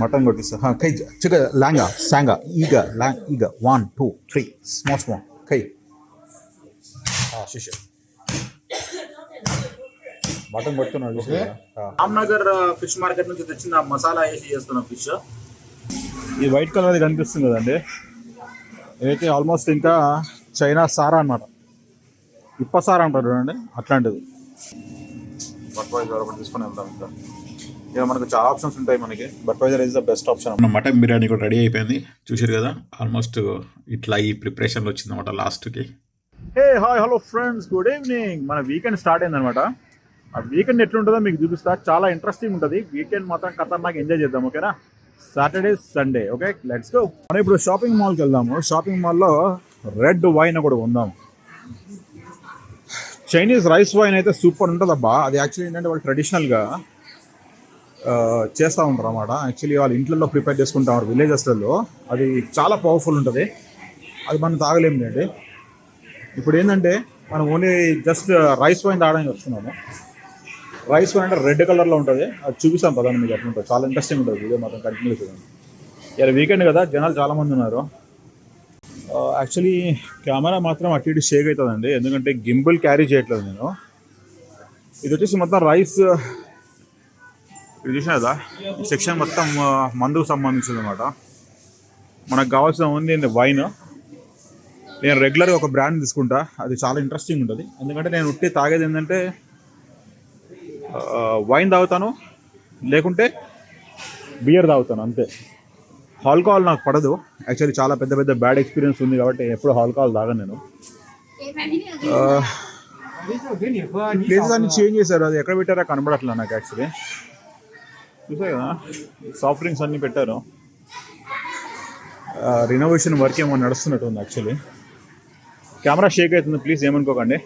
Mutton కొట్టిస్తా కై చిక లాంగా సాంగా ఈగ ఈగ 1 2 3 స్మాల్ కై శిష్య మటన్ కొడుతున్నాడు. రామ్నగర్ ఫిష్ మార్కెట్ నుంచి తెచ్చిన మసాలా వేసి చేస్తున్నాం ఫిష్. ఈ వైట్ కలర్ అది కనిపిస్తుంది కదండి, ఇదైతే ఆల్మోస్ట్ ఇంకా చైనా సారా అనమాట. ఇప్ప సారా అంటారు చూడండి, అట్లాంటిది. బట్వైజర్ ఒకటి తీసుకొని వెళ్దాం. ఇంకా ఇక మనకు చాలా ఆప్షన్స్ ఉంటాయి మనకి. బట్వైజర్ ఇస్ ద బెస్ట్ ఆప్షన్. మన మటన్ బిర్యానీ కూడా రెడీ అయిపోయింది, చూసారు కదా. ఆల్మోస్ట్ ఇట్లా ఈ ప్రిపరేషన్లో వచ్చిందన్నమాట లాస్ట్కి. Hey hi hello friends, good evening. మన వీకెండ్ స్టార్ట్ అయిందనమాట. ఆ వీకెండ్ ఎట్లుంటుందో మీకు చూపిస్తా, చాలా ఇంట్రెస్టింగ్ ఉంటుంది. వీకెండ్ మాత్రం ఖతర్నాక్ ఎంజాయ్ చేద్దాం, ఓకేనా. Saturday Sunday, okay let's go. మనం ఇప్పుడు షాపింగ్ మాల్కి వెళ్దాము. షాపింగ్ మాల్లో రెడ్ వైన్ కూడా ఉందాము. చైనీస్ రైస్ వైన్ అయితే సూపర్ ఉంటుంది అబ్బా. అది యాక్చువల్లీ ఏంటంటే వాళ్ళు ట్రెడిషనల్గా చేస్తూ ఉంటారు అన్నమాట. యాక్చువల్లీ వాళ్ళు ఇంట్లో ప్రిపేర్ చేసుకుంటారు విలేజెస్లలో. అది చాలా పవర్ఫుల్ ఉంటుంది, అది మనం తాగలేము అండి. ఇప్పుడు ఏంటంటే మనం ఓన్లీ జస్ట్ రైస్ వైన్ తాగడానికి వస్తున్నాము. రైస్ వైన్ అంటే రెడ్ కలర్లో ఉంటుంది, అది చూపిస్తాం పదండి మీకు ఎట్లా ఉంటుంది. చాలా ఇంట్రెస్టింగ్ ఉంటుంది, వీడియో మాత్రం కంటిన్యూ చూడండి. ఇలా వీకెండ్ కదా, జనాలు చాలామంది ఉన్నారు. యాక్చువల్లీ కెమెరా మాత్రం అటు ఇటు షేక్ అవుతుందండి, ఎందుకంటే గింబుల్ క్యారీ చేయట్లేదు నేను. ఇది వచ్చేసి మొత్తం రైస్, ఇది చూసినా కదా ఈ సెక్షన్ మొత్తం మందుకు సంబంధించింది అనమాట. మనకు కావాల్సిన ఓన్లీ వైన్. నేను రెగ్యులర్గా ఒక బ్రాండ్ తీసుకుంటా, అది చాలా ఇంట్రెస్టింగ్ ఉంటుంది. ఎందుకంటే నేను ఉట్టి తాగేది ఏంటంటే వైన్ తాగుతాను, లేకుంటే బియర్ తాగుతాను, అంతే. ఆల్కహాల్ నాకు పడదు యాక్చువల్లీ. చాలా పెద్ద పెద్ద బ్యాడ్ ఎక్స్పీరియన్స్ ఉంది కాబట్టి ఎప్పుడు ఆల్కహాల్ తాగాను నేను. ప్లేసెస్ అన్ని చేంజ్ చేశారు, అది ఎక్కడ పెట్టారో కనబడట్లేదు నాకు యాక్చువల్లీ. చూసా కదా సాఫ్ట్ డ్రింక్స్ అన్నీ పెట్టారు. రినోవేషన్ వర్క్ ఏమో నడుస్తున్నట్టు ఉంది యాక్చువల్లీ. కెమెరా షేక్ అవుతుంది, ప్లీజ్ ఏమనుకోకండి.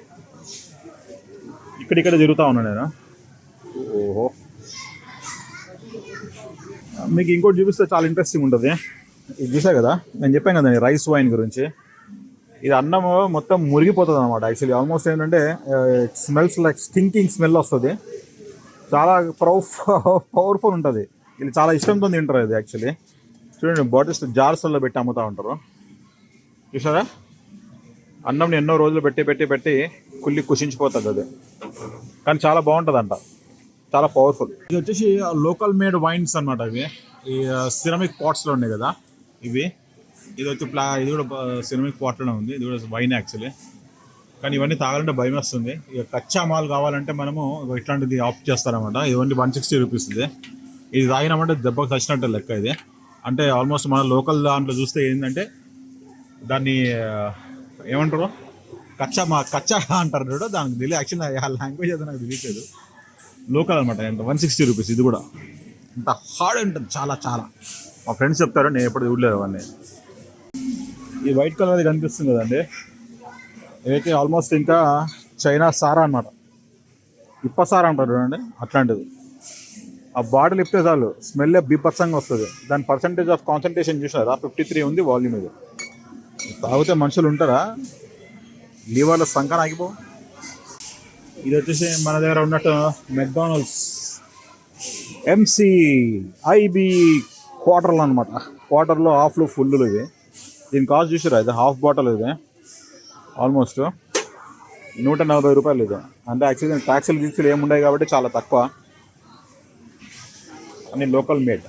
ఇక్కడిక్కడ తిరుగుతూ ఉన్నాను నేను. ఓహో, మీకు ఇంకోటి చూపిస్తే చాలా ఇంట్రెస్టింగ్ ఉంటుంది. ఇది చూసా కదా, నేను చెప్పాను కదండి రైస్ వైన్ గురించి. ఇది అన్నం మొత్తం మురిగిపోతుంది అనమాట యాక్చువల్లీ. ఆల్మోస్ట్ ఏంటంటే స్మెల్స్ లైక్ స్టింకింగ్ స్మెల్ వస్తుంది. చాలా పవర్ఫుల్ ఉంటుంది. ఇది చాలా ఇష్టంతో తింటారు ఇది యాక్చువల్లీ. చూడండి, బాటిల్స్ జార్స్లో పెట్టి అమ్ముతూ ఉంటారు, చూసారా. అన్నంని ఎన్నో రోజులు పెట్టి పెట్టి పెట్టి కుళ్ళి కుషించిపోతుంది అది, కానీ చాలా బాగుంటుంది అంట, చాలా పవర్ఫుల్. ఇది వచ్చేసి లోకల్ మేడ్ వైన్స్ అనమాట. ఇవి ఈ సిరమిక్ పాట్స్లో ఉన్నాయి కదా ఇవి. ఇది వచ్చి ఇది కూడా సిరమిక్ పాట్లోనే ఉంది. ఇది కూడా వైన్ యాక్చువల్లీ, కానీ ఇవన్నీ తాగాలంటే భయం వస్తుంది. ఇక కచ్చా మాల్ కావాలంటే మనము ఇట్లాంటిది ఆప్ట్ చేస్తారనమాట. ఇది ఓన్లీ 160 రూపీస్ ఇది. ఇది తాగినామంటే దెబ్బకు వచ్చినట్టే లెక్క ఇది. అంటే ఆల్మోస్ట్ మన లోకల్ దాంట్లో చూస్తే ఏంటంటే దాన్ని ఏమంటారు, కచ్చా అంటారు చూడ, దానికి తెలియదు యాక్చువల్లీ. ఆ లాంగ్వేజ్ అయితే నాకు తెలియలేదు. లోకల్ అనమాట. ఎంత 160 రూపీస్. ఇది కూడా ఇంత హార్డ్ ఉంటుంది చాలా చాలా. మా ఫ్రెండ్స్ చెప్తారు, నేను ఎప్పుడు చూడలేదు అవన్నీ. ఈ వైట్ కలర్ కనిపిస్తుంది కదండి, ఇదైతే ఆల్మోస్ట్ ఇంకా చైనా సారా అనమాట. ఇప్ప సారా అంటారు చూడండి, అట్లాంటిది. ఆ బాటిల్ ఇప్పితే చాలు స్మెల్ బీభత్సంగా వస్తుంది. దాని పర్సంటేజ్ ఆఫ్ కాన్సన్ట్రేషన్ చూసారా, 53 ఉంది వాల్యూమ్. ఇది తాగితే మనుషులు ఉంటారా, లీవర్లో సంకన ఆగిపో. ఇది వచ్చేసి మన దగ్గర ఉన్నట్టు మెక్డానల్డ్స్ MCIB క్వార్టర్లు అనమాట. క్వార్టర్లో హాఫ్లు ఫుల్లు. ఇది దీని కాస్ట్ చూసారా, ఇది హాఫ్ బాటిల్. ఇది ఆల్మోస్ట్ 140 రూపాయలు. ఇది అంటే యాక్చువల్లీ ట్యాక్సీలు గీక్సీలు ఏముండవు కాబట్టి చాలా తక్కువ. అన్ని లోకల్ మేడ్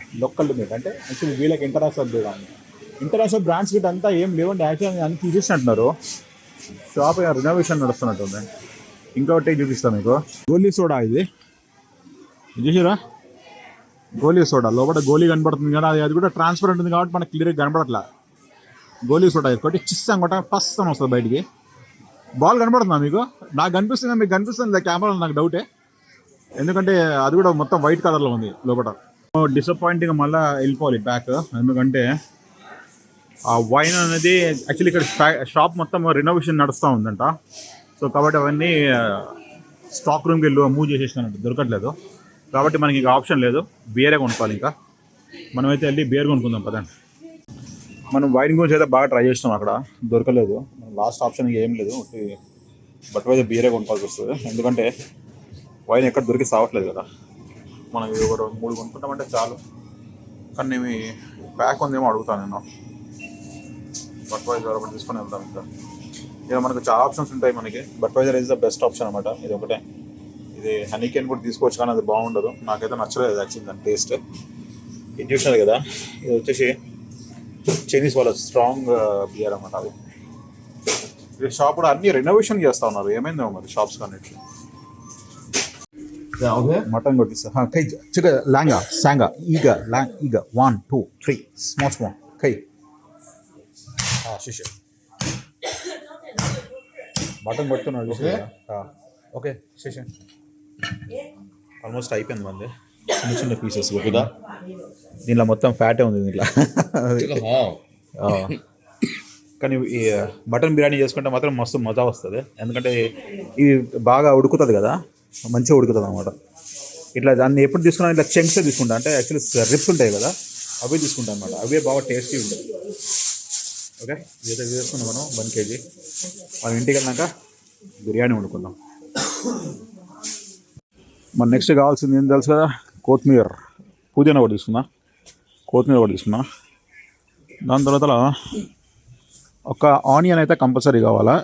అంటే యాక్చువల్లీ వీళ్ళకి ఇంటర్నేషనల్ బ్రాండ్స్ గిట్ అంతా ఏం లేవండి యాక్చువల్లీ. అన్ని తీసేసినట్టున్నారు. Shop renovation నడుస్తున్నట్టుంది. ఇంకొకటి చూపిస్తాను మీకు, గోలీ సోడా. ఇది చూసారా, గోలీ సోడా. లోపల గోలీ కనబడుతుంది కదా, అది కూడా ట్రాన్స్పరెంట్ ఉంది కాబట్టి మనకు క్లియర్గా కనబడట్లా. గోలీ సోడా ఒకటి చిస్తాం కొట్ట పస్తం వస్తుంది బయటికి. బాల్ కనబడుతుందా మీకు? నాకు కనిపిస్తుందా, మీకు కనిపిస్తుంది కెమెరాలో? నాకు డౌటే, ఎందుకంటే అది కూడా మొత్తం వైట్ కలర్లో ఉంది లోపల. డిసప్పాయింటింగ్గా మళ్ళీ వెళ్ళిపోవాలి బ్యాక్, ఎందుకంటే ఆ వైన్ అనేది యాక్చువల్లీ ఇక్కడ షాప్ మొత్తం రినోవేషన్ నడుస్తూ ఉందంట. సో కాబట్టి అవన్నీ స్టాక్ రూమ్కి వెళ్ళి మూవ్ చేసేసినట్టు దొరకట్లేదు. కాబట్టి మనకి ఇంకా ఆప్షన్ లేదు, బియరే కొనుక్కోవాలి. ఇంకా మనమైతే వెళ్ళి బియర్ కొనుక్కుందాం పదండి. మనం వైన్ గురించి అయితే బాగా ట్రై చేసినాం, అక్కడ దొరకలేదు. లాస్ట్ ఆప్షన్ ఏం లేదు, బట్ అయితే బియరే కొనుక్కోవాల్సి వస్తుంది. ఎందుకంటే వైన్ ఎక్కడ దొరికి సావట్లేదు కదా. మనం 3 కొనుక్కుంటామంటే చాలు, కానీ ప్యాక్ ఉందేమో అడుగుతాను నేను. బట్వైజర్ ఒకటి తీసుకొని వెళ్దాం. ఇంకా ఇక మనకు చాలా ఆప్షన్స్ ఉంటాయి మనకి. బట్వైజర్ ఈజ్ ద బెస్ట్ ఆప్షన్ అనమాట. ఇది ఒకటే. ఇది హనీకేన్ కూడా తీసుకోవచ్చు కానీ అది బాగుండదు, నాకైతే నచ్చలేదు యాక్చువల్లీ దాని టేస్ట్. ఇది చూసినారు కదా, ఇది వచ్చేసి చైనీస్ వాళ్ళ స్ట్రాంగ్ బియర్ అనమాట. అది ఈ షాప్ కూడా అన్ని రెనోవేషన్ చేస్తా ఉన్నారు, ఏమైందో మరి షాప్స్ కానీ. మటన్ కొట్టిస్తా కై చిక లాంగా సాంగా ఈగ లాంగ్ ఈగ 1 2 3 స్మాల్ కై శిష్య మటన్ కొడుతున్నాడు. ఓకే శిష్య ఆల్మోస్ట్ అయిపోయింది మంది. చిన్న చిన్న పీసెస్ కదా, దీనిలో మొత్తం ఫ్యాటే ఉంది దీంట్లో. కానీ ఈ మటన్ బిర్యానీ చేసుకుంటే మాత్రం మస్తు మజా వస్తుంది, ఎందుకంటే ఇది బాగా ఉడుకుతుంది కదా, మంచిగా ఉడుకుతుంది అనమాట. ఇట్లా దాన్ని ఎప్పుడు తీసుకున్నా ఇట్లా చెంక్సే తీసుకుంటా, అంటే యాక్చువల్లీ రిప్స్ ఉంటాయి కదా అవే తీసుకుంటాం అనమాట. అవే బాగా టేస్టీ ఉంటుంది. ఓకే ఇదైతే తీసుకుందాం మనం 1 kg. మనం ఇంటికి వెళ్ళాక బిర్యానీ వండుకుందాం. మన నెక్స్ట్ కావాల్సింది ఏం తెలుసు కదా, కొత్తిమీర, పుదీనా ఒకటి తీసుకున్నా, కొత్తిమీర ఒకటి తీసుకున్నా. దాని తర్వాత ఒక ఆనియన్ అయితే కంపల్సరీ కావాలా.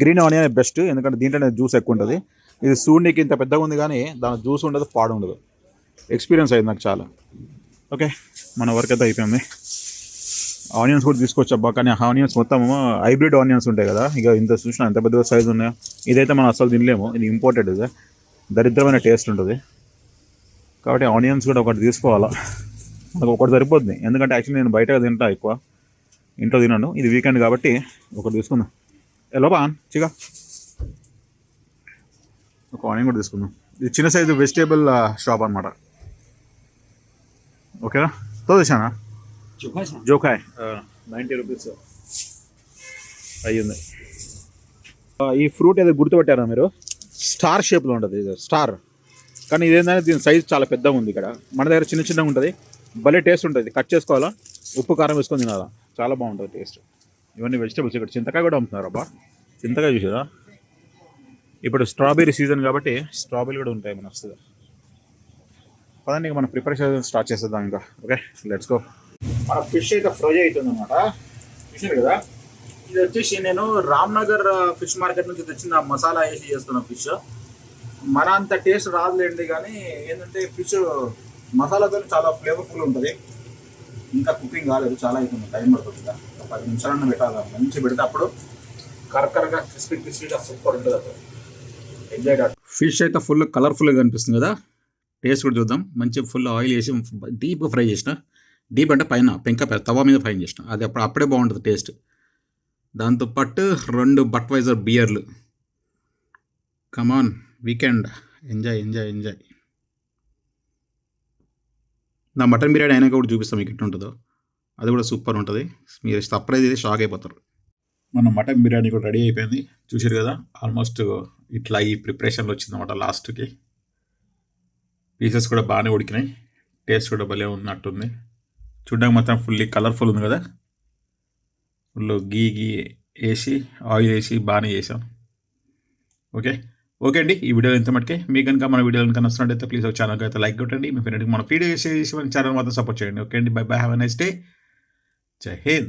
గ్రీన్ ఆనియన్ బెస్ట్, ఎందుకంటే దీంట్లోనే జ్యూస్ ఎక్కువ ఉంటుంది. ఇది సూడికి ఇంత పెద్దగా ఉంది కానీ దాని జ్యూస్ ఉండదు, పాడు ఉండదు. ఎక్స్పీరియన్స్ అయింది నాకు చాలా. ఓకే మన వర్క్ అయితే అయిపోయింది. ఆనియన్స్ కూడా తీసుకొచ్చి అబ్బా, కానీ ఆనియన్స్ మొత్తం హైబ్రిడ్ ఆనియన్స్ ఉంటాయి కదా, ఇక ఇంత చూసినా ఎంత పెద్దగా సైజు ఉన్నాయో. ఇదైతే మనం అసలు తినలేము, ఇది ఇంపోర్టెడ్. ఇది దరిద్రమైన టేస్ట్ ఉంటుంది కాబట్టి ఆనియన్స్ కూడా ఒకటి తీసుకోవాలా. నాకు ఒకటి సరిపోద్ది, ఎందుకంటే యాక్చువల్లీ నేను బయట తింటా ఎక్కువ, ఇంట్లో తినను. ఇది వీకెండ్ కాబట్టి ఒకటి తీసుకుందాం. లోపా చిగా ఒక ఆనియన్ కూడా తీసుకుందాం. ఇది చిన్న సైజు వెజిటేబుల్ షాప్ అనమాట. ఓకేనా తో తెచ్చానా జోకాయ్ 90 రూపీస్ అయ్యింది. ఈ ఫ్రూట్ ఏదో గుర్తుపెట్టారా మీరు, స్టార్ షేప్లో ఉంటుంది. ఇది స్టార్, కానీ ఇదేంటంటే దీని సైజ్ చాలా పెద్దగా ఉంది. ఇక్కడ మన దగ్గర చిన్న చిన్నగా ఉంటుంది, భలే టేస్ట్ ఉంటుంది. కట్ చేసుకోవాలా, ఉప్పు కారం వేసుకొని తినాలా, చాలా బాగుంటుంది టేస్ట్. ఇవన్నీ వెజిటేబుల్స్. ఇక్కడ చింతకాయ కూడా అమ్ముతున్నారు అబ్బా, చింతకాయ చూసారా. ఇప్పుడు స్ట్రాబెర్రీ సీజన్ కాబట్టి స్ట్రాబెర్రీ కూడా ఉంటాయి మన వస్తుంది. పదండి మనం ప్రిపరేషన్ స్టార్ట్ చేసేద్దాం ఇంకా. Okay let's go. మన ఫిష్ అయితే ఫ్రై అవుతుంది అనమాట. చూసారు కదా, ఇది వచ్చేసి నేను రామ్నగర్ ఫిష్ మార్కెట్ నుంచి తెచ్చిన మసాలా వేసి చేస్తున్నా ఫిష్. మన అంత టేస్ట్ రాదులేండి, కానీ ఏంటంటే ఫిష్ మసాలాతో చాలా ఫ్లేవర్ఫుల్ ఉంటుంది. ఇంకా కుకింగ్ కాలేదు, చాలా అవుతుంది, టైం పడుతుంది. ఇంకా 10 నిమిషాలన్నా పెట్టాలి, మంచి పెడితే అప్పుడు కరకరగా క్రిస్పీగా సూపర్ ఉంటుంది. అప్పుడు ఎంజాయ్. ఫిష్ అయితే ఫుల్ కలర్ఫుల్గా కనిపిస్తుంది కదా, టేస్ట్ కూడా చూద్దాం. మంచి ఫుల్ ఆయిల్ వేసి డీప్గా ఫ్రై చేసిన, డీప్ అంటే పైన తవా మీద ఫ్రై చేసిన, అది అప్పుడే బాగుంటుంది టేస్ట్. దాంతోపాటు 2 బట్వైజర్ బియర్లు. కమాన్ వీకెండ్, ఎంజాయ్ ఎంజాయ్ ఎంజాయ్. నా మటన్ బిర్యానీ అయినాక కూడా చూపిస్తాం మీకు ఎట్లుంటుందో, అది కూడా సూపర్ ఉంటుంది. మీరు సర్ప్రైజ్ అయితే షాక్ అయిపోతారు. మన మటన్ బిర్యానీ కూడా రెడీ అయిపోయింది, చూసారు కదా. ఆల్మోస్ట్ ఇట్లా ఈ ప్రిపరేషన్లో వచ్చిందన్నమాట. లాస్ట్కి పీసెస్ కూడా బాగానే ఉడికినాయి, టేస్ట్ కూడా భలే ఉన్నట్టుంది. చూడడానికి మాత్రం ఫుల్లీ కలర్ఫుల్ ఉంది కదా. ఫుల్ గీ వేసి ఆయిల్ వేసి బాగానే చేసాం. ఓకే అండి, ఈ వీడియో ఎంత మటుకే మీకు కనుక మన వీడియో కనుక నచ్చినట్టయితే ప్లీజ్ ఒక ఛానల్కి అయితే లైక్ కొట్టండి. మీ ఫ్రెండ్కి మన వీడియో చేసి మన ఛానల్ మాత్రం సపోర్ట్ చేయండి. ఓకే అండి, by by, have a nice day, జై హింద్.